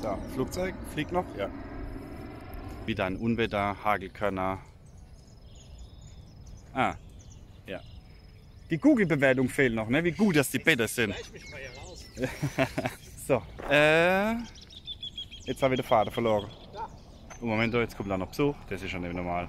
So, Flugzeug fliegt noch? Ja. Wieder ein Unwetter, Hagelkörner. Ah, ja. Die Google-Bewertung fehlt noch, ne? Wie gut, dass die Bäder sind. So, jetzt habe ich den Vater verloren. Moment, jetzt kommt dann noch Besuch, das ist schon nicht normal.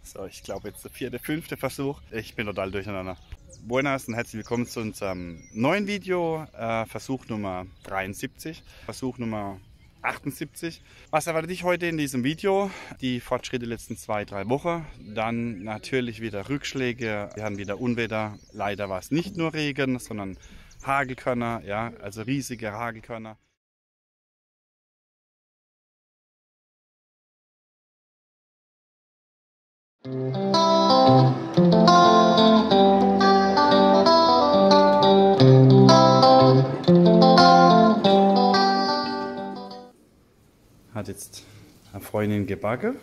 So, ich glaube jetzt der 4., 5. Versuch. Ich bin total durcheinander. Buenas und herzlich willkommen zu unserem neuen Video, Versuch Nummer 73, Versuch Nummer 78. Was erwartet dich heute in diesem Video? Die Fortschritte der letzten 2-3 Wochen. Dann natürlich wieder Rückschläge. Wir haben wieder Unwetter. Leider war es nicht nur Regen, sondern Hagelkörner, ja, also riesige Hagelkörner. Hat jetzt eine Freundin gebacken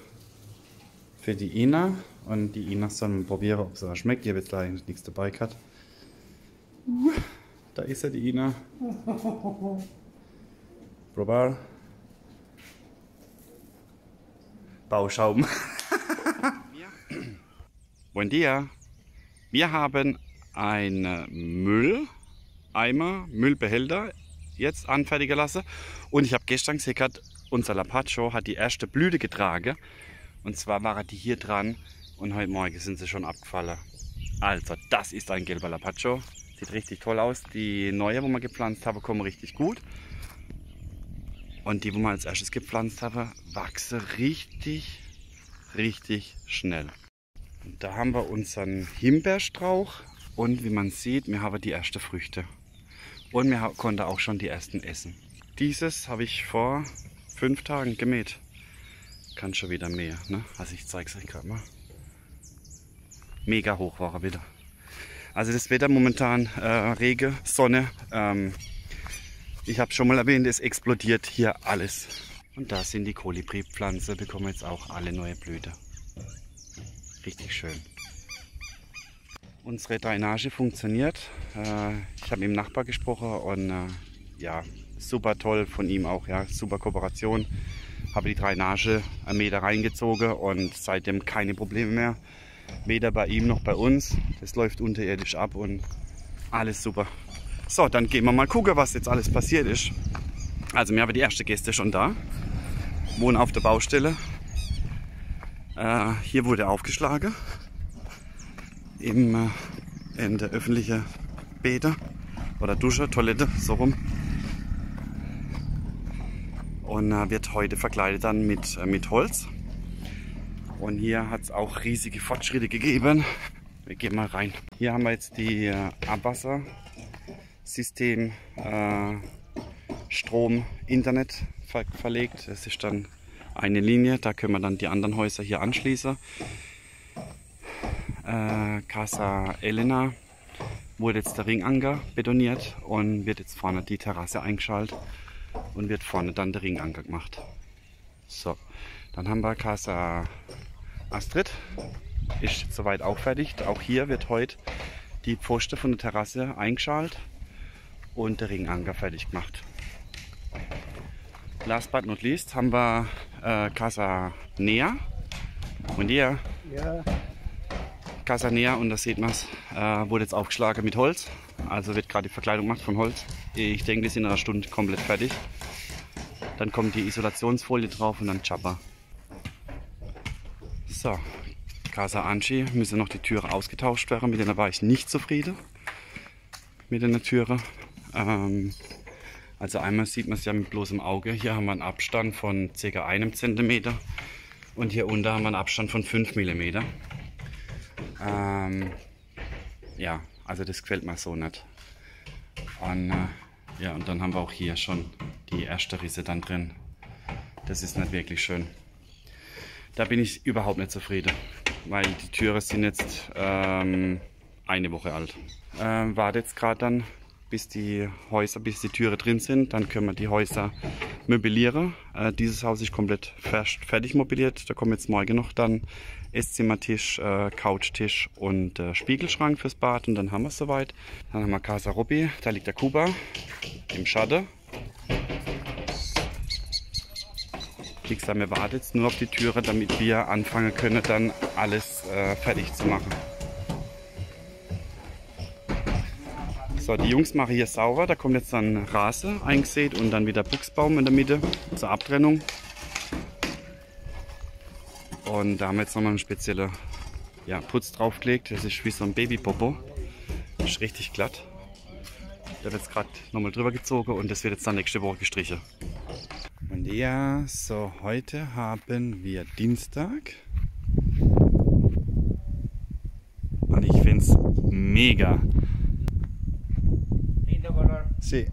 für die Ina und die Ina soll mal probieren, ob es auch schmeckt. Ich habe jetzt leider nichts dabei gehabt. Da ist ja die Ina. Probar. Bauschaum. Buen dia. Wir haben einen Müllbehälter jetzt anfertigen lassen. Und ich habe gestern gesehen, unser Lapacho hat die erste Blüte getragen. Und zwar waren die hier dran und heute Morgen sind sie schon abgefallen. Also, das ist ein gelber Lapacho. Sieht richtig toll aus. Die neue, wo wir gepflanzt haben, kommen richtig gut. Und die, wo wir als erstes gepflanzt haben, wachsen richtig, richtig schnell. Und da haben wir unseren Himbeerstrauch und wie man sieht, wir haben die ersten Früchte. Und wir konnten auch schon die ersten essen. Dieses habe ich vor 5 Tagen gemäht. Kann schon wieder mehr, ne? Also ich zeige es euch gerade mal. Mega hoch war er wieder. Also das Wetter momentan, Regen, Sonne. Ich habe schon mal erwähnt, es explodiert hier alles. Und da sind die Kolibri-Pflanzen, bekommen jetzt auch alle neue Blüten. Richtig schön. Unsere Drainage funktioniert. Ich habe mit dem Nachbar gesprochen und ja, super toll von ihm auch, ja, super Kooperation. Habe die Drainage 1 Meter reingezogen und seitdem keine Probleme mehr. Weder bei ihm noch bei uns. Das läuft unterirdisch ab und alles super. So, dann gehen wir mal gucken, was jetzt alles passiert ist. Also wir haben die ersten Gäste schon da. Wohnen auf der Baustelle. Hier wurde aufgeschlagen. In der öffentlichen Bäder oder Dusche, Toilette, so rum. Und wird heute verkleidet dann mit Holz. Und hier hat es auch riesige Fortschritte gegeben. Wir gehen mal rein. Hier haben wir jetzt die Abwassersystem Strom, Internet verlegt. Das ist dann eine Linie, da können wir dann die anderen Häuser hier anschließen. Casa Elena wurde jetzt der Ringanker betoniert und wird jetzt vorne die Terrasse eingeschaltet und wird vorne dann der Ringanker gemacht. So, dann haben wir Casa Astrid, ist soweit auch fertig. Auch hier wird heute die Pfosten von der Terrasse eingeschaltet und der Ringanker fertig gemacht. Last but not least haben wir Casa Nea. Und hier, ja. Casa Nea, und das sieht man es, wurde jetzt aufgeschlagen mit Holz. Also wird gerade die Verkleidung gemacht von Holz. Ich denke, wir sind in einer Stunde komplett fertig. Dann kommt die Isolationsfolie drauf und dann Chapa. So, Casa Anchi müssen noch die Türe ausgetauscht werden. Mit der war ich nicht zufrieden. Mit der Türe. Also einmal sieht man es ja mit bloßem Auge. Hier haben wir einen Abstand von ca. 1 cm. Und hier unten haben wir einen Abstand von 5 mm. Ja, also das gefällt mir so nicht. Und ja, und dann haben wir auch hier schon die erste Risse dann drin. Das ist nicht wirklich schön. Da bin ich überhaupt nicht zufrieden, weil die Türen sind jetzt 1 Woche alt. Warte jetzt gerade dann, bis die Türen drin sind. Dann können wir die Häuser möblieren. Dieses Haus ist komplett fertig mobiliert. Da kommen jetzt morgen noch dann Esszimmertisch, Couchtisch und Spiegelschrank fürs Bad. Und dann haben wir es soweit. Dann haben wir Casa Robby. Da liegt der Kuba im Schatten. Wie gesagt, wir warten jetzt nur auf die Türe, damit wir anfangen können, dann alles fertig zu machen. So, die Jungs machen hier sauber. Da kommt jetzt dann Rasen eingesät und dann wieder Buchsbaum in der Mitte zur Abtrennung. Und da haben wir jetzt nochmal einen speziellen Putz draufgelegt. Das ist wie so ein Babypopo. Das ist richtig glatt. Der wird jetzt gerade nochmal drüber gezogen und das wird jetzt dann nächste Woche gestrichen. Und ja, so heute haben wir Dienstag. Und ich finde es mega. Sí.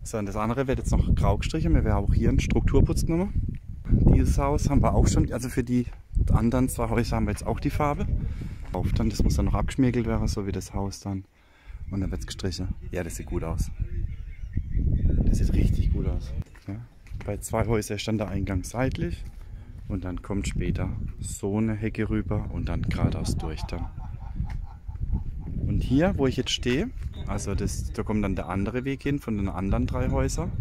So, und das andere wird jetzt noch grau gestrichen. Wir werden auch hier einen Strukturputz genommen. Dieses Haus haben wir auch schon, also für die anderen 2 Häuser haben wir jetzt auch die Farbe. Das muss dann noch abgeschmiegelt werden, so wie das Haus dann. Und dann wird es gestrichen. Ja, das sieht gut aus. Das sieht richtig gut aus. Ja. Bei 2 Häusern stand der Eingang seitlich und dann kommt später so eine Hecke rüber und dann geradeaus durch dann. Und hier, wo ich jetzt stehe, also da kommt dann der andere Weg hin von den anderen 3 Häusern.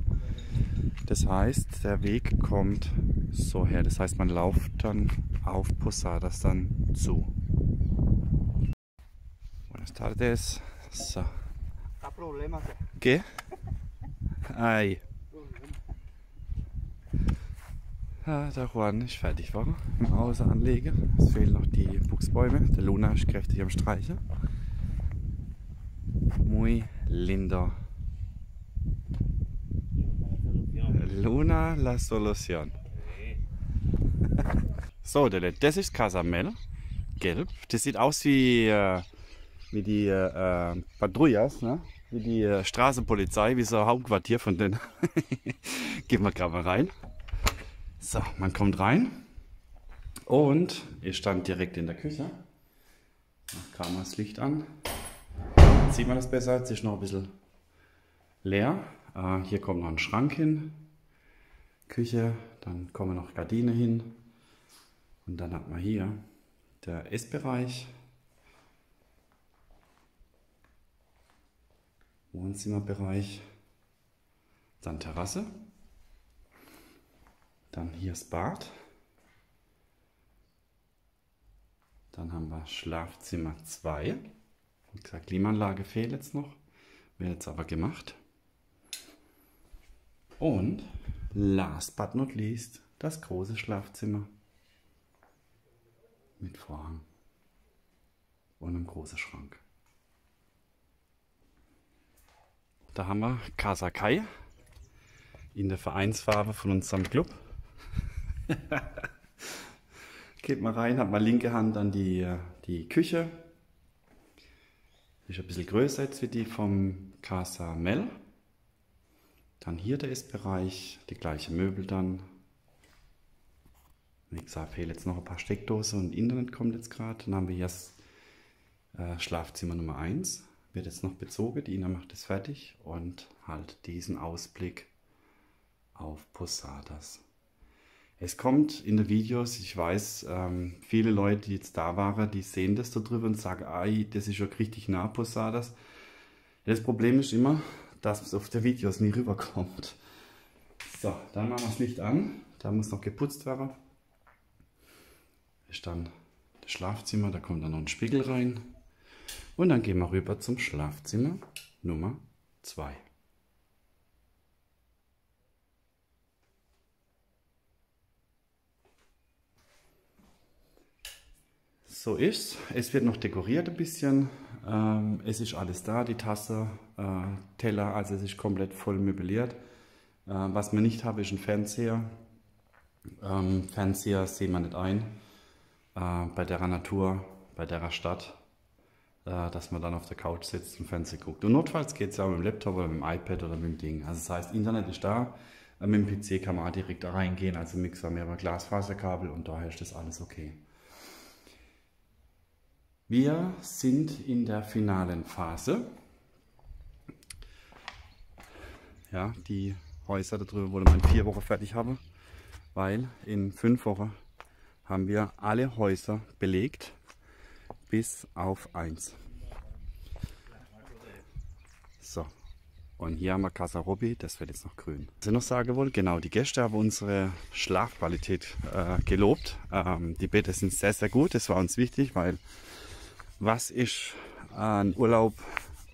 Das heißt, der Weg kommt so her. Das heißt, man läuft dann auf Posadas dann zu. Buenas tardes. So. ¿Qué? Ay. Ja, der Juan ist fertig war im Haus anlegen. Es fehlen noch die Buchsbäume. Der Luna ist kräftig am Streichen. Muy lindo. Luna la solución. So, das ist Casamel. Gelb. Das sieht aus wie die Patrullas, ne? Wie die Straßenpolizei, wie so ein Hauptquartier von denen. Gehen wir gerade mal rein. So, man kommt rein und ich stand direkt in der Küche. Da kam das Licht an. Jetzt sieht man das besser, jetzt ist noch ein bisschen leer. Hier kommt noch ein Schrank hin. Küche, dann kommen noch Gardinen hin. Und dann hat man hier der Essbereich. Wohnzimmerbereich. Dann Terrasse. Dann hier das Bad. Dann haben wir Schlafzimmer 2. Wie gesagt, Klimaanlage fehlt jetzt noch. Wird jetzt aber gemacht. Und last but not least das große Schlafzimmer. Mit Vorhang. Und einem großen Schrank. Da haben wir Casa Kai in der Vereinsfarbe von unserem Club. Geht mal rein, hat mal linke Hand an die Küche. Ist ein bisschen größer jetzt wie die vom Casa Mel. Dann hier der Essbereich, die gleiche Möbel dann. Wie gesagt, fehlen jetzt noch ein paar Steckdosen und Internet kommt jetzt gerade. Dann haben wir hier das Schlafzimmer Nummer 1. Wird jetzt noch bezogen, die Ina macht es fertig und halt diesen Ausblick auf Posadas. Es kommt in den Videos, ich weiß, viele Leute, die jetzt da waren, die sehen das da drüber und sagen, ay, das ist schon richtig nah Posadas. Das Problem ist immer, dass es auf den Videos nie rüberkommt. So, dann machen wir das Licht an. Da muss noch geputzt werden. Ist dann das Schlafzimmer, da kommt dann noch ein Spiegel rein. Und dann gehen wir rüber zum Schlafzimmer Nummer 2. So ist's. Es wird noch dekoriert ein bisschen. Es ist alles da, die Tasse, Teller, also es ist komplett voll möbliert. Was wir nicht haben, ist ein Fernseher. Fernseher sehen wir nicht ein. Bei der Natur, bei der Stadt, dass man dann auf der Couch sitzt und Fernsehen guckt. Und notfalls geht es ja auch mit dem Laptop oder mit dem iPad oder mit dem Ding. Also das heißt, Internet ist da. Mit dem PC kann man auch direkt da reingehen. Also Mixer, mehrere Glasfaserkabel und daher ist das alles okay. Wir sind in der finalen Phase. Ja, die Häuser darüber wollen wir in 4 Wochen fertig haben, weil in 5 Wochen haben wir alle Häuser belegt, bis auf 1. So, Und hier haben wir Casa Robby, das wird jetzt noch grün. Was ich noch sagen wollte, genau, die Gäste haben unsere Schlafqualität gelobt. Die Betten sind sehr, sehr gut, das war uns wichtig, weil was ist ein Urlaub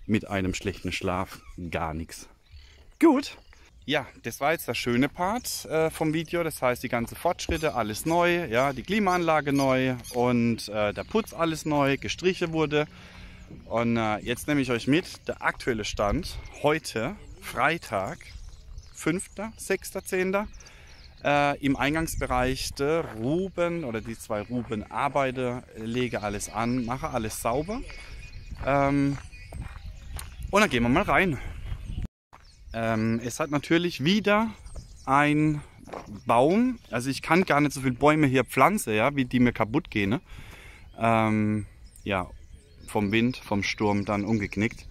mit einem schlechten Schlaf? Gar nichts. Gut. Ja, das war jetzt der schöne Part vom Video. Das heißt, die ganzen Fortschritte, alles neu, ja, die Klimaanlage neu und der Putz alles neu, gestrichen wurde. Und jetzt nehme ich euch mit, der aktuelle Stand, heute, Freitag, 5., 6., 10., im Eingangsbereich der Ruben oder die 2 Ruben arbeite, lege alles an, mache alles sauber. Und dann gehen wir mal rein. Es hat natürlich wieder ein Baum, also ich kann gar nicht so viele Bäume hier pflanzen, ja, wie die mir kaputt gehen. Ne? Ja, vom Wind, vom Sturm dann umgeknickt.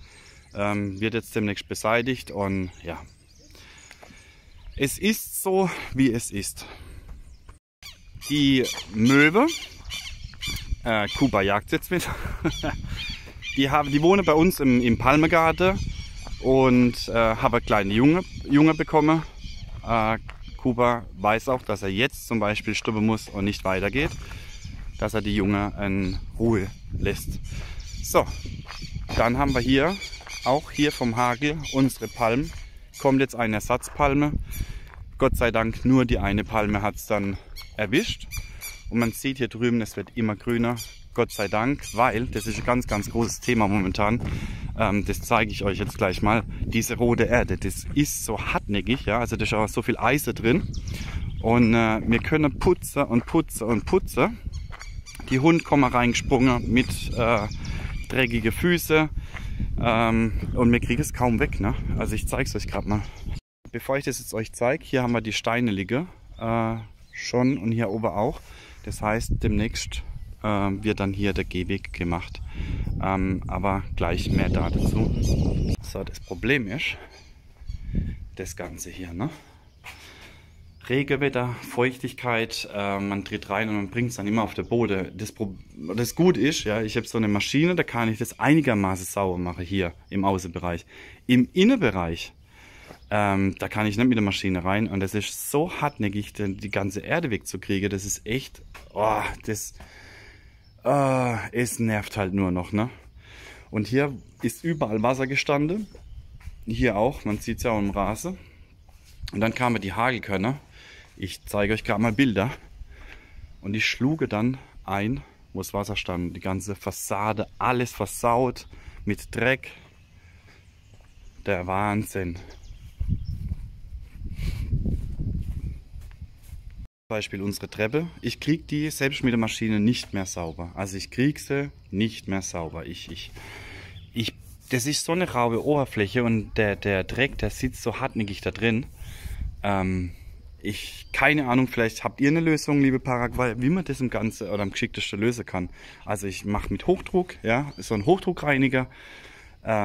Wird jetzt demnächst beseitigt und ja, es ist so, wie es ist. Die Möwe, Kuba jagt jetzt mit, die wohnen bei uns im Palmegarten. Und habe einen kleinen Junge bekommen. Kuba weiß auch, dass er jetzt zum Beispiel stoppen muss und nicht weitergeht. Dass er die Junge in Ruhe lässt. So, dann haben wir hier, auch hier vom Hagel, unsere Palmen. Kommt jetzt eine Ersatzpalme. Gott sei Dank nur die eine Palme hat es dann erwischt. Und man sieht hier drüben, es wird immer grüner. Gott sei Dank, weil, das ist ein ganz, ganz großes Thema momentan, das zeige ich euch jetzt gleich mal, diese rote Erde, das ist so hartnäckig, ja, also da ist auch so viel Eisen drin und wir können putzen und putzen und putzen. Die Hunde kommen reingesprungen mit dreckigen Füßen und wir kriegen es kaum weg, ne? Also ich zeige es euch gerade mal. Bevor ich das jetzt euch zeige, hier haben wir die Steine liegen, schon und hier oben auch, das heißt demnächst wird dann hier der Gehweg gemacht. Aber gleich mehr dazu. So, das Problem ist, das Ganze hier, ne? Regenwetter, Feuchtigkeit, man tritt rein und man bringt es dann immer auf den Boden. Das Gute ist, ja, ich habe so eine Maschine, da kann ich das einigermaßen sauber machen, hier im Außenbereich. Im Innenbereich, da kann ich nicht mit der Maschine rein und das ist so hartnäckig, die ganze Erde wegzukriegen, das ist echt, oh, es nervt halt nur noch, ne? Und hier ist überall Wasser gestanden. Hier auch, man sieht es ja auch im Rasen. Und dann kamen die Hagelkörner. Ich zeige euch gerade mal Bilder. Und die schlugen dann ein, wo das Wasser stand. Die ganze Fassade, alles versaut mit Dreck. Der Wahnsinn. Beispiel unsere Treppe. Ich kriege die selbst mit der Maschine nicht mehr sauber. Also ich kriege sie nicht mehr sauber. Das ist so eine raue Oberfläche und der Dreck, der sitzt so hartnäckig da drin. Keine Ahnung, vielleicht habt ihr eine Lösung, liebe Paraguay, wie man das im Ganzen oder am geschicktesten lösen kann. Also ich mache mit Hochdruck, ja, so ein Hochdruckreiniger.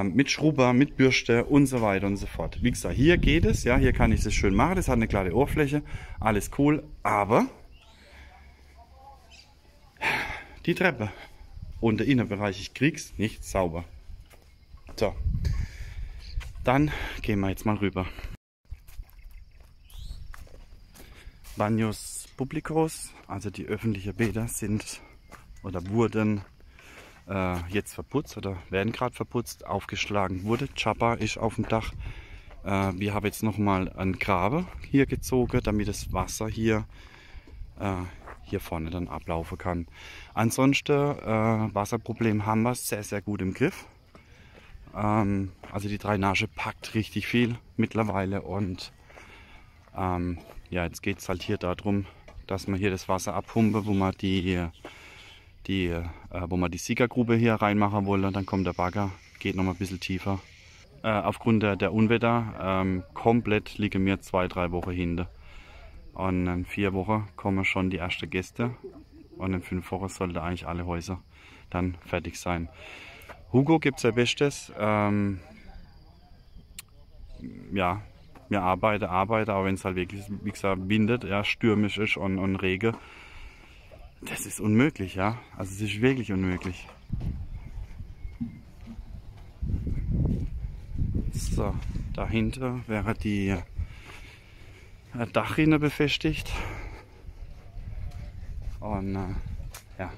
Mit Schrubber, mit Bürste und so weiter und so fort. Wie gesagt, hier geht es, ja, hier kann ich das schön machen, das hat eine klare Oberfläche, alles cool, aber die Treppe und der Innenbereich, ich krieg's nicht sauber. So, dann gehen wir jetzt mal rüber. Baños Públicos, also die öffentlichen Bäder sind oder wurden jetzt verputzt oder werden gerade verputzt, aufgeschlagen wurde. Chapa ist auf dem Dach. Wir haben jetzt nochmal einen Graben hier gezogen, damit das Wasser hier vorne dann ablaufen kann. Ansonsten Wasserproblem haben wir sehr, sehr gut im Griff. Also die Drainage packt richtig viel mittlerweile und ja, jetzt geht es halt hier darum, dass wir hier das Wasser abpumpen, wo man die Siegergrube hier reinmachen wollen. Dann kommt der Bagger, geht noch mal ein bisschen tiefer. Aufgrund der Unwetter komplett liegen wir 2-3 Wochen hinter. Und in 4 Wochen kommen schon die ersten Gäste. Und in 5 Wochen sollten eigentlich alle Häuser dann fertig sein. Hugo gibt sein Bestes. Ja, wir arbeiten, aber wenn es halt wirklich, wie gesagt, windet, ja, stürmisch ist und Regen, das ist unmöglich, ja. Also es ist wirklich unmöglich. So. Dahinter wäre die Dachrinne befestigt. Und ja,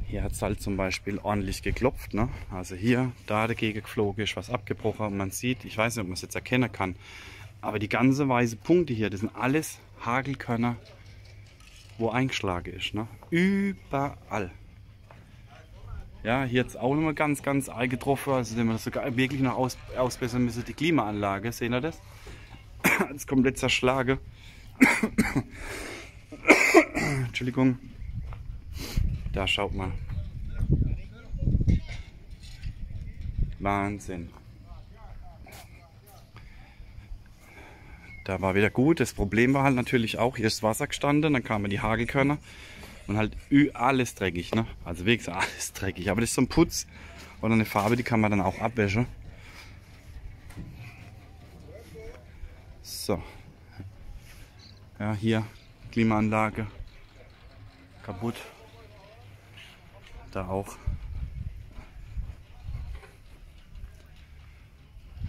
hier hat es halt zum Beispiel ordentlich geklopft. Ne? Also hier, da dagegen geflogen ist, was abgebrochen. Und man sieht, ich weiß nicht, ob man es jetzt erkennen kann, aber die ganze weiße Punkte hier, das sind alles Hagelkörner, wo eingeschlagen ist. Ne? Überall. Ja, hier jetzt auch nochmal ganz eingetroffen. Also wenn wir das sogar wirklich noch ausbessern müssen, die Klimaanlage. Seht ihr das? Das ist komplett zerschlagen. Entschuldigung. Da schaut mal. Wahnsinn. Da war wieder gut. Das Problem war halt natürlich auch, hier ist Wasser gestanden, dann kamen die Hagelkörner und halt alles dreckig. Ne? Also wirklich alles dreckig. Aber das ist so ein Putz oder eine Farbe, die kann man dann auch abwäschen. So. Ja, hier Klimaanlage kaputt. Da auch.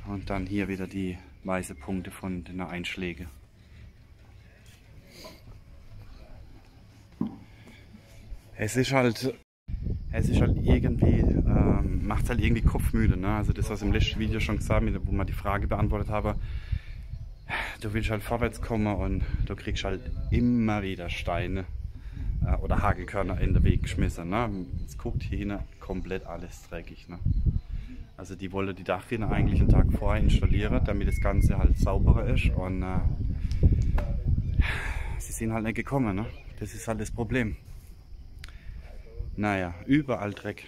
Und dann hier wieder die weiße Punkte von den Einschlägen. Es ist halt irgendwie, macht halt irgendwie kopfmüde. Ne? Also das, was im letzten Video schon gesagt habe, wo man die Frage beantwortet habe, du willst halt vorwärts kommen und du kriegst halt immer wieder Steine oder Hagelkörner in den Weg geschmissen. Ne? Jetzt guckt hier hin, komplett alles dreckig. Ne? Also die wollte die Dachrinne eigentlich einen Tag vorher installieren, damit das Ganze halt sauberer ist. Und sie sind halt nicht gekommen. Ne? Das ist halt das Problem. Naja, überall Dreck.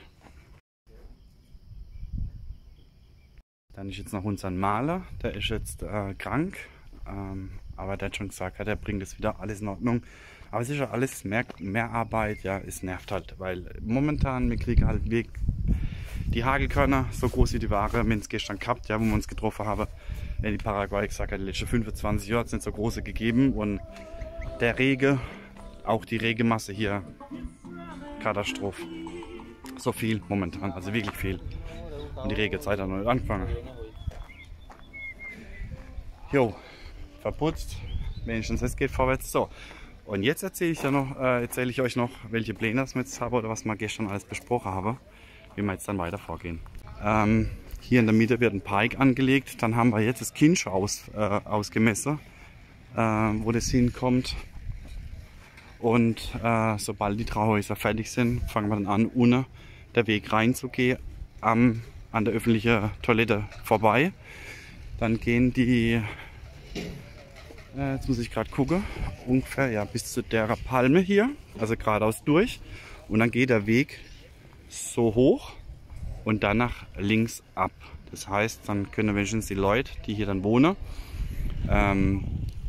Dann ist jetzt noch unser Maler, der ist jetzt krank. Aber der hat schon gesagt, der bringt das wieder alles in Ordnung. Aber es ist ja alles mehr Arbeit, ja, es nervt halt, weil momentan, wir kriegen halt die Hagelkörner so groß wie die Ware, wir haben es gestern gehabt, ja, wo wir uns getroffen haben, in Paraguay gesagt hat, die letzten 25 Jahre hat es nicht so große gegeben und der Regen, auch die Regenmasse hier, Katastrophe. So viel momentan, also wirklich viel. Und die Regenzeit hat noch nicht angefangen. Jo, verputzt, wenigstens es geht vorwärts. So, und jetzt erzähle ich euch noch, welche Pläne wir jetzt haben oder was wir gestern alles besprochen haben, wie wir jetzt dann weiter vorgehen. Hier in der Mitte wird ein Pike angelegt, dann haben wir jetzt das Kincho ausgemessen, wo das hinkommt. Und sobald die Trauhäuser fertig sind, fangen wir dann an, ohne der Weg reinzugehen, an der öffentlichen Toilette vorbei. Dann gehen die, jetzt muss ich gerade gucken, ungefähr ja, bis zu der Palme hier, also geradeaus durch. Und dann geht der Weg so hoch und dann nach links ab. Das heißt, dann können wenigstens die Leute, die hier dann wohnen,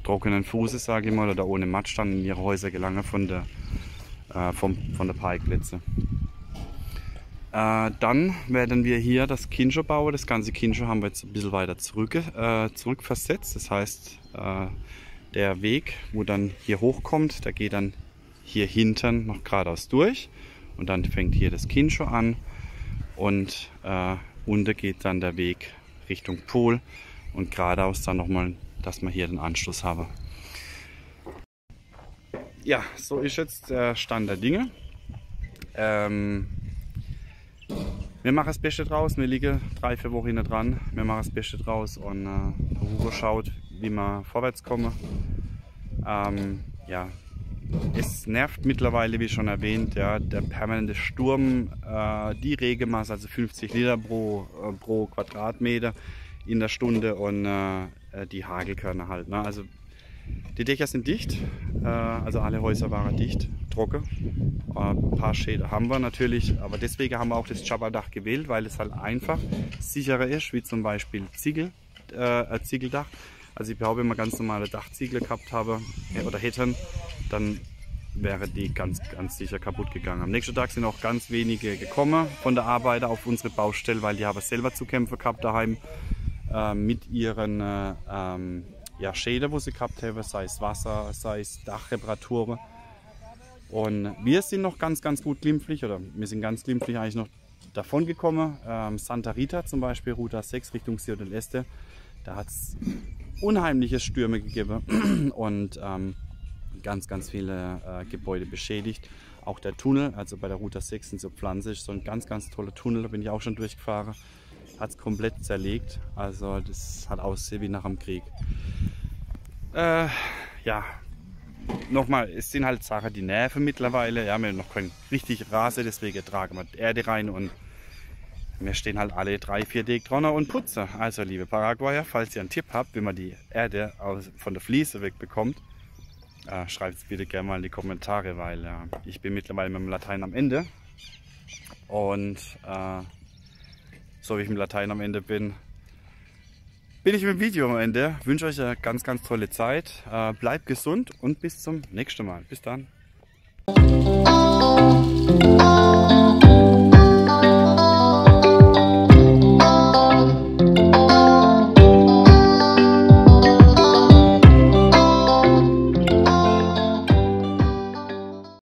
trockenen Fußes, sage ich mal, oder ohne Matsch dann in ihre Häuser gelangen von der Parkplätze. Dann werden wir hier das Kincho bauen. Das ganze Kincho haben wir jetzt ein bisschen weiter zurückversetzt. Das heißt, der Weg, wo dann hier hochkommt, der geht dann hier hinten noch geradeaus durch. Und dann fängt hier das Kincho an. Und unten geht dann der Weg Richtung Pool. Und geradeaus dann nochmal, dass wir hier den Anschluss haben. Ja, so ist jetzt der Stand der Dinge. Wir machen das Beste draus. Wir liegen 3-4 Wochen hinten dran. Wir machen das Beste draus und Hugo schaut, wie wir vorwärts kommen. Ja, es nervt mittlerweile, wie schon erwähnt, ja, der permanente Sturm, die Regenmasse, also 50 Liter pro Quadratmeter in der Stunde und die Hagelkörner halt. Ne? Also die Dächer sind dicht, also alle Häuser waren dicht, trocken. Ein paar Schäden haben wir natürlich, aber deswegen haben wir auch das Jabba-Dach gewählt, weil es halt einfach sicherer ist, wie zum Beispiel Ziegeldach. Also ich behaupte, wenn wir ganz normale Dachziegel gehabt haben oder hätten, dann wäre die ganz sicher kaputt gegangen. Am nächsten Tag sind auch ganz wenige gekommen von der Arbeiter auf unsere Baustelle, weil die haben selber zu kämpfen gehabt daheim mit ihren ja, Schäden, wo sie gehabt haben, sei es Wasser, sei es Dachreparaturen. Und wir sind noch ganz gut glimpflich, oder wir sind ganz glimpflich eigentlich noch davon gekommen. Santa Rita zum Beispiel, Ruta 6 Richtung Ciudad del Este. Da hat es unheimliche Stürme gegeben und ganz viele Gebäude beschädigt. Auch der Tunnel, also bei der Ruta 6 sind so Pflanze, ist so ein ganz toller Tunnel, da bin ich auch schon durchgefahren. Hat es komplett zerlegt, also das hat ausgesehen wie nach dem Krieg. Ja, nochmal, es sind halt Sachen, die nerven mittlerweile. Ja, wir haben noch kein richtig Rasen, deswegen tragen wir Erde rein und wir stehen halt alle 3-4 Tage dran und putzen. Also liebe Paraguayer, falls ihr einen Tipp habt, wie man die Erde von der Fliese wegbekommt, schreibt es bitte gerne mal in die Kommentare, weil ich bin mittlerweile mit dem Latein am Ende. Und so wie ich mit Latein am Ende bin, bin ich mit dem Video am Ende. Ich wünsche euch eine ganz tolle Zeit. Bleibt gesund und bis zum nächsten Mal. Bis dann.